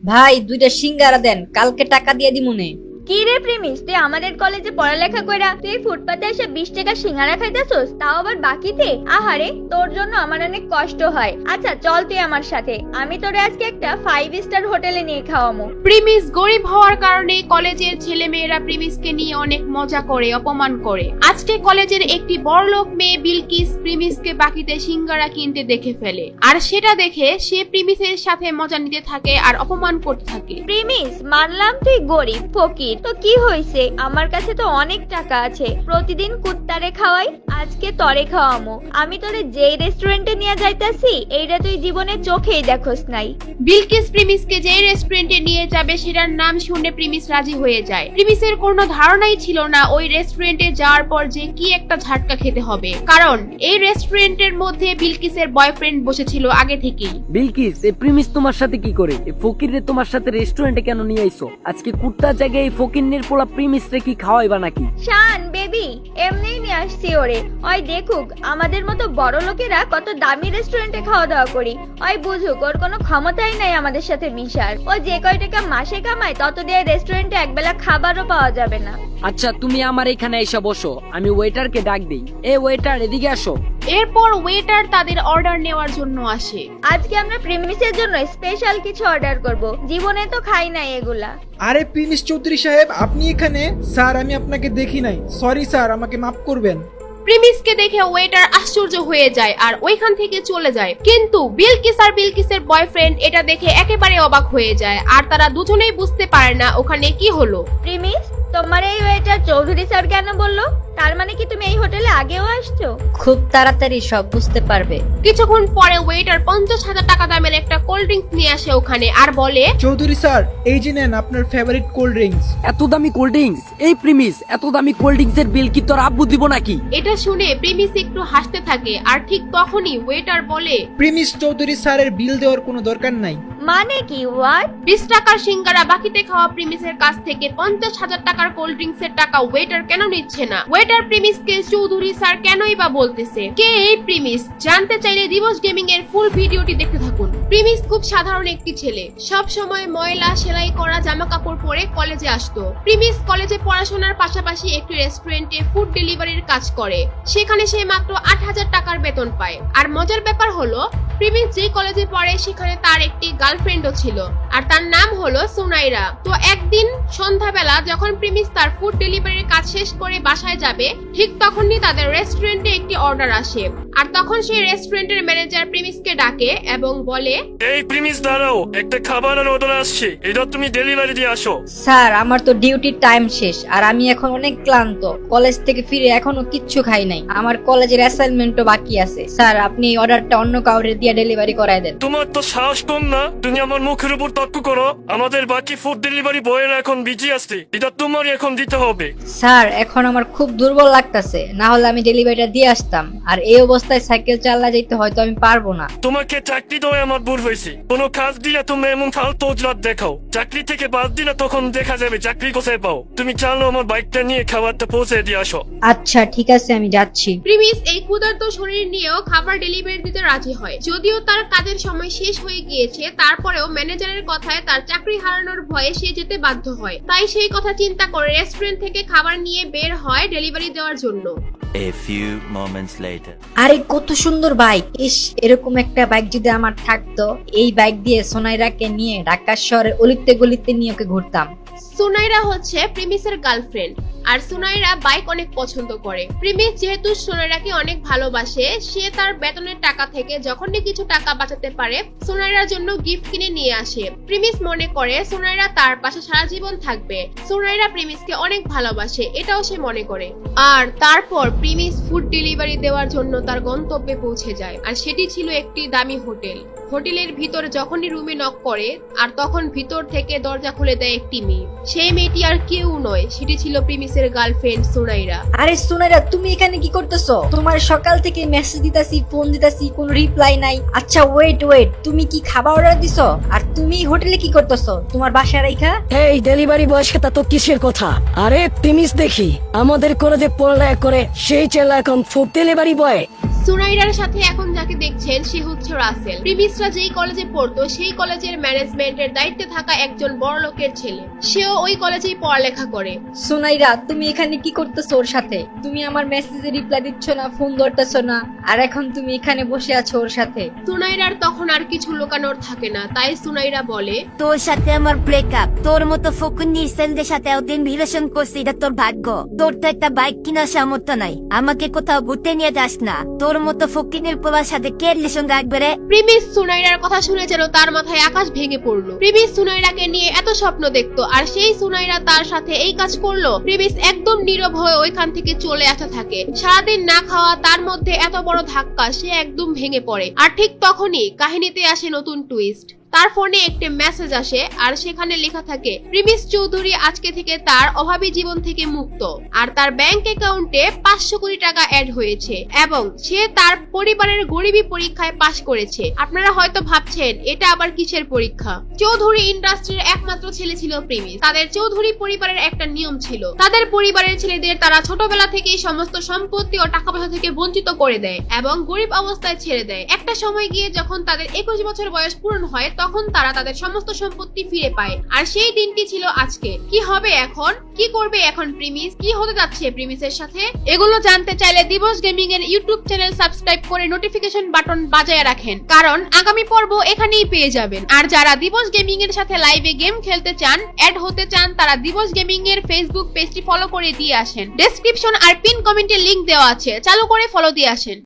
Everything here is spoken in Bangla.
ভাই দুইটা সিঙ্গারা দেন, কালকে টাকা দিয়ে দিমুনে। কি রে প্রেমিস, তুই আমাদের কলেজে পড়ালেখা কইরা তুই ফুটপাতে এসে 20 টাকা সিঙ্গারা খাইতেছস, তাও আবার বাকিতে? আহারে, তোর জন্য আমার অনেক কষ্ট হয়। আচ্ছা চল তুই আমার সাথে, আমি তোরে আজকে একটা 5 স্টার হোটেলে নিয়ে খাওয়ামু। প্রিমিস গরিব হওয়ার কারণে কলেজের ছেলেমেয়েরা প্রিমিসকে নিয়ে অনেক মজা করে, অপমান করে। আজকে কলেজের একটি বড়লোক মেয়ে বিলকিস প্রিমিসকে বাকিতে সিঙ্গারা কিনতে দেখে ফেলে, আর সেটা দেখে সে প্রিমিসের সাথে মজা নিতে থাকে আর অপমান করতে থাকে। প্রেমিস, মানলাম তুই গরিব ফকির, তো কি হইছে, আমার কাছে তো অনেক টাকা আছে, প্রতিদিন কুত্তারে খাওয়াই, আজকে তরে খাওয়ামু। আমি তোরে যেই রেস্টুরেন্টে নিয়ে যাইতাছি এইটা তুই জীবনে চোখেই দেখোস নাই। বিলকিস প্রিমিসকে যে রেস্টুরেন্টে নিয়ে যাবে সেটার নাম শুনে প্রিমিস রাজি হয়ে যায়। প্রিমিসের কোনো ধারণাই ছিল না ওই রেস্টুরেন্টে যাওয়ার পর যে কি একটা ঝাটকা খেতে হবে, কারণ এই রেস্টুরেন্টের মধ্যে বিলকিসের বয়ফ্রেন্ড বসেছিল আগে থেকেই। বিলকিস, এই প্রিমিস তোমার সাথে কি করে? এই ফকিররে তোমার সাথে রেস্টুরেন্টে কেন নিয়ে আইছো? আজকে কুত্তার জায়গায় এই ফকিরনের পোলা প্রিমিস রে কি খাওয়াইবা নাকি? শান বেবি, এমনিই নিয়ে আসছি ওরে, ওই দেখুক আমাদের মতো বড় লোকেরা কত দামি রেস্টুরেন্টে খাওয়া দাওয়া করি, ওই বুঝুক ওর কোনো ক্ষমতাই নাই আমাদের সাথে মিশার। ও যে কয় টাকা মাসে কামায় তত দিয়ে রেস্টুরেন্টে একবেলা খাবারও পাওয়া যাবে না। আচ্ছা তুমি আমার এখানে এসে বসো, আমি ওয়েটারকে ডাক দিই। এ ওয়েটার, এদিকে আসো। এরপর ওয়েটার তাদের অর্ডার নেওয়ার জন্য আসে। আজকে আমরা প্রিমিসের জন্য স্পেশাল কিছু অর্ডার করব, জীবনে তো খাই নাই এগুলা। আরে প্রিমিস চৌধুরী সাহেব, আপনি এখানে? স্যার আমি আপনাকে দেখি নাই, সরি স্যার, আমাকে মাফ করবেন। প্রিমিসকে দেখে ওয়েটার আশ্চর্য হয়ে যায় আর ওইখান থেকে চলে যায়, কিন্তু বিলকিস আর বিলকিসের বয়ফ্রেন্ড এটা দেখে একেবারে অবাক হয়ে যায়, আর তারা দুজনেই বুঝতে পারে না ওখানে কি হলো। প্রিমিস, তোমার এই ওয়েটার চৌধুরী স্যার কেন বললো? তার মানে কি তুমি এই হোটেলে আগেও আসছো? খুব তাড়াতাড়ি সব বুঝতে পারবে। কিছুক্ষণ পরে ওয়েটার 50,000 টাকা দামের একটা কোল্ড ড্রিঙ্কস নিয়ে আসে ওখানে আর বলে, চৌধুরী স্যার, এই যে নেন আপনার ফেভারিট কোল্ড ড্রিঙ্কস। এত দামি কোল্ড ড্রিঙ্কস? এই প্রিমিস, এত দামি কোল্ড ড্রিঙ্কস এর বিল কি তোর আব্বু দিব নাকি? এটা শুনে প্রিমিস একটু হাসতে থাকে, আর ঠিক তখনই ওয়েটার বলে, প্রিমিস চৌধুরী স্যারের বিল দেওয়ার কোনো দরকার নাই। মানে কি? হোয়াট? 20 টাকার সিঙ্গারা বাকিতে খাওয়া প্রিমিসের কাছ থেকে 50,000 টাকার কোল্ড ড্রিঙ্কস এর টাকা ওয়েটার কেন নিচ্ছে না? ওয়েটার প্রিমিসকে চৌধুরী স্যার কেনই বা বলতেছে? কে এই প্রিমিস? জানতে চাইলে দিবস গেমিং এর ফুল ভিডিওটি দেখতে থাকুন। প্রিমিস খুব সাধারণ একটি ছেলে, সব সময় ময়লা সেলাই করা জামা কাপড় পরে কলেজে আসতো। প্রিমিস কলেজে পড়াশোনার পাশাপাশি একটি রেস্টুরেন্টে ফুড ডেলিভারির কাজ করে, সেখানে সে মাত্র 8,000 টাকার বেতন পায়। আর মজার ব্যাপার হলো, প্রিমিস যে কলেজে পড়ে সেখানে তার একটি গার্লফ্রেন্ডও ছিল, আর তার নাম হলো সুনাইরা। তো একদিন সন্ধ্যাবেলা যখন প্রিমিস তার ফুড ডেলিভারির কাজ শেষ করে বাসায় যাবে, ঠিক তখনই তাদের রেস্টুরেন্টে একটি অর্ডার আসে, আর তখন সেই রেস্টুরেন্টের ম্যানেজার প্রিমিসকে ডাকে এবং বলে, এই প্রিমিস দাঁড়াও, একটা খাবারের অর্ডার আসছে, এটা তুমি ডেলিভারি দিয়ে আসো। স্যার আমার তো ডিউটির টাইম শেষ, আর আমি এখন অনেক ক্লান্ত। কলেজ থেকে ফিরে এখনো কিচ্ছু খাই নাই, আমার কলেজের অ্যাসাইনমেন্টও বাকি আছে। স্যার আপনি এই অর্ডারটা অন্য কাউরে দিয়ে ডেলিভারি করায় দেন। তোমার তো সাহস কম না, তুমি আমার মুখের উপর তর্ক করো। আমাদের বাকি ফুড ডেলিভারি বয়েরা এখন বিজি আসছে, এটা তোমারই এখন দিতে হবে। স্যার এখন আমার খুব দুর্বল লাগতেছে, না হলে আমি ডেলিভারিটা দিয়ে আসতাম, আর এই অবস্থায় সাইকেল চালা যেতে হয়তো আমি পারবো না। তোমাকে চাকরি দেওয়া আমার ভুল হয়েছে, কোনো কাজ দিলে তুমি এমন ফালতু অজলাত দেখাও, চাকরি থেকে বাদ দিলে তখন দেখা যাবে চাকরি কোথায় পাও। তুমি চালো আমার বাইকটা নিয়ে খাবারটা পৌঁছে দিয়ে আসো। আচ্ছা ঠিক আছে, আমি যাচ্ছি। প্রিমিস এই ক্ষুধার্ত শরীর নিয়েও খাবার ডেলিভারি দিতে রাজি হয়। যদিও তার কাজের সময় শেষ হয়ে গিয়েছে, তারপরেও ম্যানেজারের কথায় তার চাকরি হারানোর ভয়ে সে যেতে বাধ্য হয়। তাই সেই কথা চিন্তা করে রেস্টুরেন্ট থেকে খাবার নিয়ে বের হয় ডেলিভারি দেওয়ার জন্য। A few moments later. আরে কত সুন্দর বাইক! ইস, এরকম একটা বাইক যদি আমার থাকতো, এই বাইক দিয়ে সোনাইরাকে নিয়ে ঢাকা শহরের অলিতে গলিতে নিয়ে ওকে ঘুরতাম। সুনাইরা হচ্ছে প্রিমিসের গার্লফ্রেন্ড, আর সুনাইরা বাইক অনেক পছন্দ করে। প্রিমিস যেহেতু সুনাইরাকে অনেক ভালোবাসে, সে তার বেতনের টাকা থেকে যখনই কিছু টাকা বাঁচাতে পারে সুনাইরার জন্য গিফট কিনে নিয়ে আসে। প্রিমিস মনে করে সুনাইরা তার পাশে সারা জীবন থাকবে। সুনাইরা প্রিমিসকে অনেক ভালোবাসে, এটাও সে মনে করে। আর তারপর প্রিমিস ফুড ডেলিভারি দেওয়ার জন্য তার গন্তব্যে পৌঁছে যায়, আর সেটি ছিল একটি দামি হোটেল। হোটেলের ভিতর যখনই রুমে নক করে, আর তখন ভিতর থেকে দরজা খুলে দেয় একটি মেয়ে। সেই মেয়েটি আর কেউ নয়, সেটি ছিল প্রিমিসের গার্লফ্রেন্ড সুনাইরা। আরে সোনাইরা, তুমি এখানে কি করতেছো? তোমার সকাল থেকে মেসেজ দিতাছি, ফোন দিতাছি, কোনো রিপ্লাই নাই। আচ্ছা ওয়েট, তুমি কি খাবার অর্ডার দিছো? আর তুমি হোটেলে কি করতেছো তোমার বাসায় রাইখা? এই ডেলিভারি বয়স কথা তো কিসের কথা? আরে প্রিমিস দেখি আমাদের কলেজে পড়ালেখা করে সেই ছেলে এখন ফুড ডেলিভারি বয়। সুনাইরার সাথে এখন যাকে যাকে দেখছেন সে হচ্ছে রাসেল। প্রিমিসরা যেই কলেজে পড়তো সেই কলেজের ম্যানেজমেন্টের দায়িত্বে থাকা একজন বড় লোকের ছেলে। সেও ওই কলেজেই পড়ালেখা করে। সুনাইরা, তুমি এখানে কি করতেছো ওর সাথে? তুমি আমার মেসেজে রিপ্লাই দিচ্ছ না, ফোন ধরতেছো না, আর এখন তুমি এখানে বসে আছো ওর সাথে। সুনাইরার তখন আর কিছু লুকানোর থাকে না, তাই সুনাইরা বলে, তোর সাথে আমার ব্রেকআপ। তোর মতো ফকুন্নির ছেলেদের সাথে এতদিন রিলেশন করছি, এটা তোর ভাগ্য। তোর তো একটা বাইক কেনার সামর্থ্য নাই, আমাকে কোথাও ঘুরতে নিয়ে যাস না। তোর মতো ফকিনের পোলার সাথে কে রিলেশন রাখবে রে? প্রিমিস সুনাইরার কথা শুনে যেন তার মাথায় আকাশ ভেঙে পড়লো। প্রিমিস সুনাইরাকে নিয়ে এত স্বপ্ন দেখতো, আর সেই সুনাইরা তার সাথে এই কাজ করলো। প্রিমিস একদম নীরব হয়ে ওইখান থেকে চলে আসা থাকে। সারাদিন না খাওয়া, তার মধ্যে এত বড় ধাক্কা, সে একদম ভেঙে পড়ে। আর ঠিক তখনই কাহিনীতে আসে নতুন টুইস্ট। তার ফোনে একটি মেসেজ আসে, আর সেখানে লেখা থাকে প্রিমিস চৌধুরী আজকে থেকে তার অভাবী জীবন থেকে মুক্ত, আর তার ব্যাংক অ্যাকাউন্টে 500 কোটি টাকা অ্যাড হয়েছে, এবং সে তার পরিবারের গরিবী পরীক্ষায় পাশ করেছে। আপনারা হয়তো ভাবছেন এটা আবার কিসের পরীক্ষা। চৌধুরী ইন্ডাস্ট্রির একমাত্র ছেলে ছিল প্রিমিস। তাদের চৌধুরী পরিবারের একটা নিয়ম ছিল, তাদের পরিবারের ছেলেদের তারা ছোটবেলা থেকেই সমস্ত সম্পত্তি ও টাকা পয়সা থেকে বঞ্চিত করে দেয় এবং গরিব অবস্থায় ছেড়ে দেয়। একটা সময় গিয়ে যখন তাদের 21 বছর বয়স পূরণ হয়, তখন তারা তাদের সমস্ত সম্পত্তি ফিরে পায়। আর সেই দিনটি ছিল আজকে। কি হবে এখন? কি করবে এখন প্রিমিস? কি হতে যাচ্ছে প্রিমিসের সাথে? এগুলো জানতে চাইলে দিবস গেমিং এর ইউটিউব চ্যানেল সাবস্ক্রাইব করে নোটিফিকেশন বাটন বাজায় রাখেন, কারণ আগামী পর্ব এখানেই পেয়ে যাবেন। আর যারা দিবস গেমিং এর সাথে লাইভে গেম খেলতে চান, অ্যাড হতে চান, তারা দিবস গেমিং এর ফেসবুক পেজটি ফলো করে দিয়ে আসেন। ডেসক্রিপশন আর পিন কমেন্টে লিংক দেওয়া আছে, চালু করে ফলো দিয়ে আসেন।